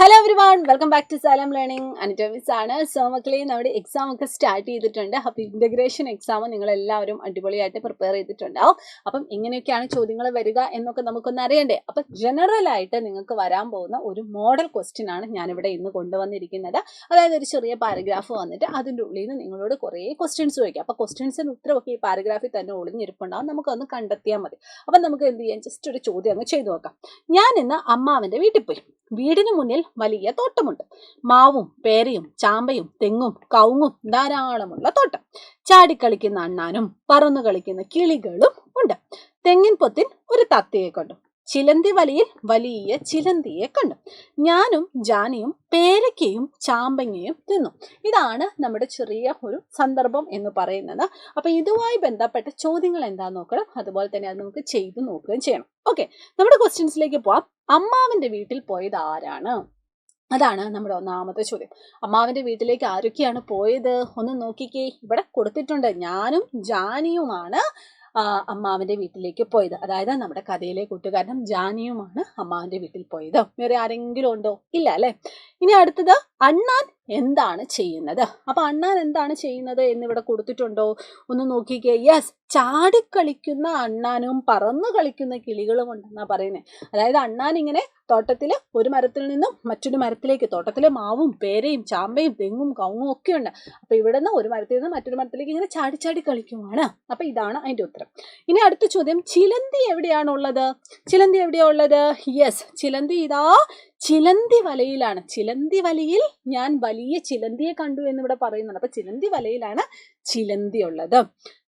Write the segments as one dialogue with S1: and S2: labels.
S1: Hello everyone, welcome back to Salam learning. Anita miss ആണ്. So മക്കളെ, നമ്മുടെ എക്സാം ഒക്കെ സ്റ്റാർട്ട് ചെയ്തിട്ടുണ്ട്. അപ്പോൾ ഇൻ്റഗ്രേഷൻ എക്സാം നിങ്ങളെല്ലാവരും അടിപൊളിയായിട്ട് പ്രിപ്പയർ ചെയ്തിട്ടുണ്ടാവും. അപ്പം ഇങ്ങനെയൊക്കെയാണ് ചോദ്യങ്ങൾ വരിക എന്നൊക്കെ നമുക്കൊന്ന് അറിയണ്ടേ. അപ്പം ജനറലായിട്ട് നിങ്ങൾക്ക് വരാൻ പോകുന്ന ഒരു മോഡൽ ക്വസ്റ്റ്യൻ ആണ് ഞാനിവിടെ ഇന്ന് കൊണ്ടുവന്നിരിക്കുന്നത്. അതായത് ഒരു ചെറിയ പാരഗ്രാഫ് വന്നിട്ട് അതിൻ്റെ ഉള്ളിൽ നിന്ന് നിങ്ങളോട് കുറേ ക്വസ്റ്റ്യൻസ് ചോദിക്കാം. അപ്പോൾ ക്വസ്റ്റ്യൻസിന് ഉത്തരവൊക്കെ ഈ പാരഗ്രാഫിൽ തന്നെ ഒളിഞ്ഞിരിപ്പുണ്ടാവും. നമുക്കൊന്ന് കണ്ടെത്തിയാൽ മതി. അപ്പം നമുക്ക് എന്ത് ചെയ്യാം, ജസ്റ്റ് ഒരു ചോദ്യം അങ്ങ് ചെയ്തു നോക്കാം. ഞാൻ ഇന്ന് അമ്മാവൻ്റെ വീട്ടിൽ പോയി. വീടിന് മുന്നിൽ വലിയ തോട്ടമുണ്ട്. മാവും പേരയും ചാമ്പയും തെങ്ങും കവുങ്ങും ധാരാളമുള്ള തോട്ടം. ചാടിക്കളിക്കുന്ന അണ്ണാനും പറന്നു കളിക്കുന്ന കിളികളും ഉണ്ട്. തെങ്ങിൻ പൊത്തിൽ ഒരു തത്തയെ കണ്ടു. ചിലന്തി വലയിൽ വലിയ ചിലന്തിയെ കണ്ടു. ഞാനും ജാനിയും പേരയ്ക്കയും ചാമ്പങ്ങയും തിന്നു. ഇതാണ് നമ്മുടെ ചെറിയ ഒരു സന്ദർഭം എന്ന് പറയുന്നത്. അപ്പൊ ഇതുമായി ബന്ധപ്പെട്ട ചോദ്യങ്ങൾ എന്താന്ന് നോക്കണം. അതുപോലെ തന്നെ അത് നമുക്ക് ചെയ്തു നോക്കുകയും ചെയ്യണം. ഓക്കെ, നമ്മുടെ ക്വസ്റ്റ്യൻസിലേക്ക് പോവാം. അമ്മാവന്റെ വീട്ടിൽ പോയത് ആരാണ്? അതാണ് നമ്മുടെ ഒന്നാമത്തെ ചോദ്യം. അമ്മാവന്റെ വീട്ടിലേക്ക് ആരൊക്കെയാണ് പോയത്? ഒന്ന് നോക്കിക്കേ, ഇവിടെ കൊടുത്തിട്ടുണ്ട്. ഞാനും ജാനിയുമാണ് അമ്മാവന്റെ വീട്ടിലേക്ക് പോയത്. അതായത് നമ്മുടെ കഥയിലെ കൂട്ടുകാരനും ജാനിയുമാണ് അമ്മാവന്റെ വീട്ടിൽ പോയത്. വേറെ ആരെങ്കിലും ഉണ്ടോ? ഇല്ല അല്ലെ. ഇനി അടുത്തത്, അണ്ണാൻ എന്താണ് ചെയ്യുന്നത്? അപ്പൊ അണ്ണാൻ എന്താണ് ചെയ്യുന്നത് എന്നിവിടെ കൊടുത്തിട്ടുണ്ടോ? ഒന്ന് നോക്കിക്കേ. യെസ്, ചാടിക്കളിക്കുന്ന അണ്ണാനും പറന്നു കളിക്കുന്ന കിളികളും ഉണ്ടെന്നാ പറയുന്നത്. അതായത് അണ്ണാൻ ഇങ്ങനെ തോട്ടത്തില് ഒരു മരത്തിൽ നിന്നും മറ്റൊരു മരത്തിലേക്ക്, തോട്ടത്തിലെ മാവും പേരയും ചാമ്പയും തെങ്ങും കവുങ്ങും ഒക്കെ ഉണ്ട്. അപ്പൊ ഇവിടെ നിന്ന് ഒരു മരത്തിൽ നിന്ന് മറ്റൊരു മരത്തിലേക്ക് ഇങ്ങനെ ചാടി ചാടി കളിക്കുവാണ്. അപ്പൊ ഇതാണ് അതിന്റെ ഉത്തരം. ഇനി അടുത്ത ചോദ്യം, ചിലന്തി എവിടെയാണുള്ളത്? ചിലന്തി എവിടെയാ ഉള്ളത്? യെസ്, ചിലന്തി ഇതാ ചിലന്തി വലയിലാണ്. ചിലന്തി വലയിൽ ഞാൻ വലിയ ചിലന്തിയെ കണ്ടു എന്നിവിടെ പറയുന്നുണ്ട്. അപ്പൊ ചിലന്തി വലയിലാണ് ചിലന്തി ഉള്ളത്.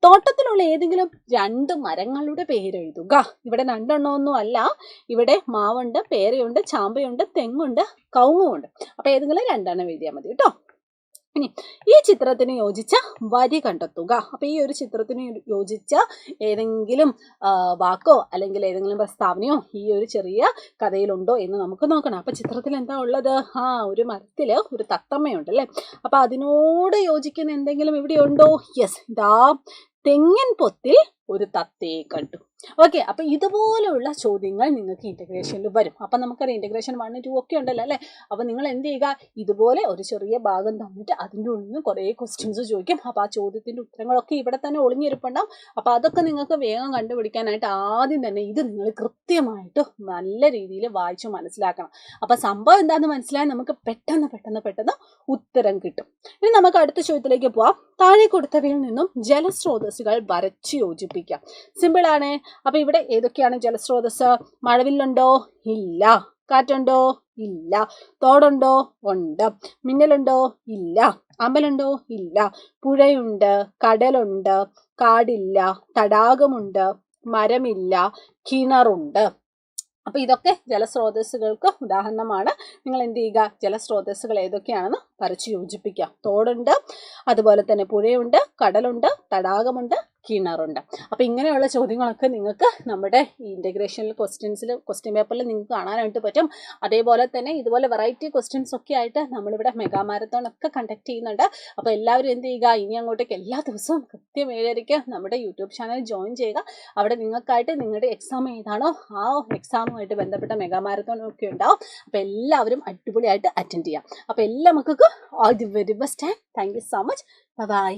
S1: തോട്ടത്തിലുള്ള ഏതെങ്കിലും രണ്ട് മരങ്ങളുടെ പേരെഴുതുക. ഇവിടെ രണ്ടെണ്ണമൊന്നും അല്ല, ഇവിടെ മാവുണ്ട്, പേരയുണ്ട്, ചാമ്പയുണ്ട്, തെങ്ങുണ്ട്, കവുങ്ങുമുണ്ട്. അപ്പൊ ഏതെങ്കിലും രണ്ടെണ്ണം എഴുതിയാൽ മതി കേട്ടോ. ഇനി ഈ ചിത്രത്തിന് യോജിച്ച വരി കണ്ടെത്തുക. അപ്പൊ ഈ ഒരു ചിത്രത്തിന് യോജിച്ച ഏതെങ്കിലും വാക്കോ അല്ലെങ്കിൽ ഏതെങ്കിലും പ്രസ്താവനയോ ഈ ഒരു ചെറിയ കഥയിലുണ്ടോ എന്ന് നമുക്ക് നോക്കണം. അപ്പൊ ചിത്രത്തിൽ എന്താ ഉള്ളത്? ഒരു മരത്തില് ഒരു തത്തമ്മയുണ്ട് അല്ലെ. അപ്പൊ അതിനോട് യോജിക്കുന്ന എന്തെങ്കിലും ഇവിടെ ഉണ്ടോ? യെസ്, ഇതാ തെങ്ങിൻ പൊത്തിൽ ഒരു തത്തയെ കണ്ടു. ഓക്കെ, അപ്പൊ ഇതുപോലെയുള്ള ചോദ്യങ്ങൾ നിങ്ങൾക്ക് ഇന്റഗ്രേഷനിൽ വരും. അപ്പൊ നമുക്കറിയാം ഇന്റഗ്രേഷൻ 1, 2 ഒക്കെ ഉണ്ടല്ലോ അല്ലെ. അപ്പൊ നിങ്ങൾ എന്ത് ചെയ്യുക, ഇതുപോലെ ഒരു ചെറിയ ഭാഗം തന്നിട്ട് അതിൻ്റെ ഉള്ളിൽ നിന്ന് കുറേ ക്വസ്റ്റ്യൻസ് ചോദിക്കും. അപ്പൊ ആ ചോദ്യത്തിന്റെ ഉത്തരങ്ങളൊക്കെ ഇവിടെ തന്നെ ഒളിഞ്ഞിരിപ്പുണ്ടാവും. അപ്പൊ അതൊക്കെ നിങ്ങൾക്ക് വേഗം കണ്ടുപിടിക്കാനായിട്ട് ആദ്യം തന്നെ ഇത് നിങ്ങൾ കൃത്യമായിട്ട് നല്ല രീതിയിൽ വായിച്ചു മനസ്സിലാക്കണം. അപ്പൊ സംഭവം എന്താണെന്ന് മനസ്സിലായാൽ നമുക്ക് പെട്ടെന്ന് ഉത്തരം കിട്ടും. ഇനി നമുക്ക് അടുത്ത ചോദ്യത്തിലേക്ക് പോവാം. താഴെ കൊടുത്തവയിൽ നിന്നും ജലസ്രോതസ്സുകൾ വരച്ച് യോജിപ്പിക്കാം. സിമ്പിൾ ആണ്. അപ്പൊ ഇവിടെ ഏതൊക്കെയാണ് ജലസ്രോതസ്? മഴവില്ലുണ്ടോ? ഇല്ല. കാറ്റുണ്ടോ? ഇല്ല. തോടുണ്ടോ? ഉണ്ട്. മിന്നലുണ്ടോ? ഇല്ല. അമ്പലുണ്ടോ? ഇല്ല. പുഴയുണ്ട്, കടലുണ്ട്, കാടില്ല, തടാകമുണ്ട്, മരമില്ല, കിണറുണ്ട്. അപ്പൊ ഇതൊക്കെ ജലസ്രോതസ്സുകൾക്ക് ഉദാഹരണമാണ്. നിങ്ങൾ എന്ത് ചെയ്യുക, ജലസ്രോതസ്സുകൾ ഏതൊക്കെയാണെന്ന് വരച്ച് യോജിപ്പിക്കുക. തോടുണ്ട്, അതുപോലെ തന്നെ പുഴയുണ്ട്, കടലുണ്ട്, തടാകമുണ്ട്, കിണറുണ്ട്. അപ്പൊ ഇങ്ങനെയുള്ള ചോദ്യങ്ങളൊക്കെ നിങ്ങൾക്ക് നമ്മുടെ ഇന്റഗ്രേഷനിൽ ക്വസ്റ്റ്യൻ പേപ്പറിൽ നിങ്ങൾക്ക് കാണാനായിട്ട് പറ്റും. അതേപോലെ തന്നെ ഇതുപോലെ വെറൈറ്റി ക്വസ്റ്റ്യൻസ് ഒക്കെ ആയിട്ട് നമ്മളിവിടെ മെഗാ മാരത്തോൺ ഒക്കെ കണ്ടക്ട് ചെയ്യുന്നുണ്ട്. അപ്പൊ എല്ലാവരും എന്ത് ചെയ്യുക, ഇനി അങ്ങോട്ടേക്ക് എല്ലാ ദിവസവും കൃത്യം 7:30 നമ്മുടെ യൂട്യൂബ് ചാനൽ ജോയിൻ ചെയ്യുക. അവിടെ നിങ്ങൾക്കായിട്ട് നിങ്ങളുടെ എക്സാം ഏതാണോ ആ എക്സാമുമായിട്ട് ബന്ധപ്പെട്ട മെഗാ മാരത്തോൺ ഒക്കെ ഉണ്ടാവും. അപ്പൊ എല്ലാവരും അടിപൊളിയായിട്ട് അറ്റൻഡ് ചെയ്യാം. അപ്പൊ എല്ലാ മക്കൾക്കും all the very best. Thank you so much. By.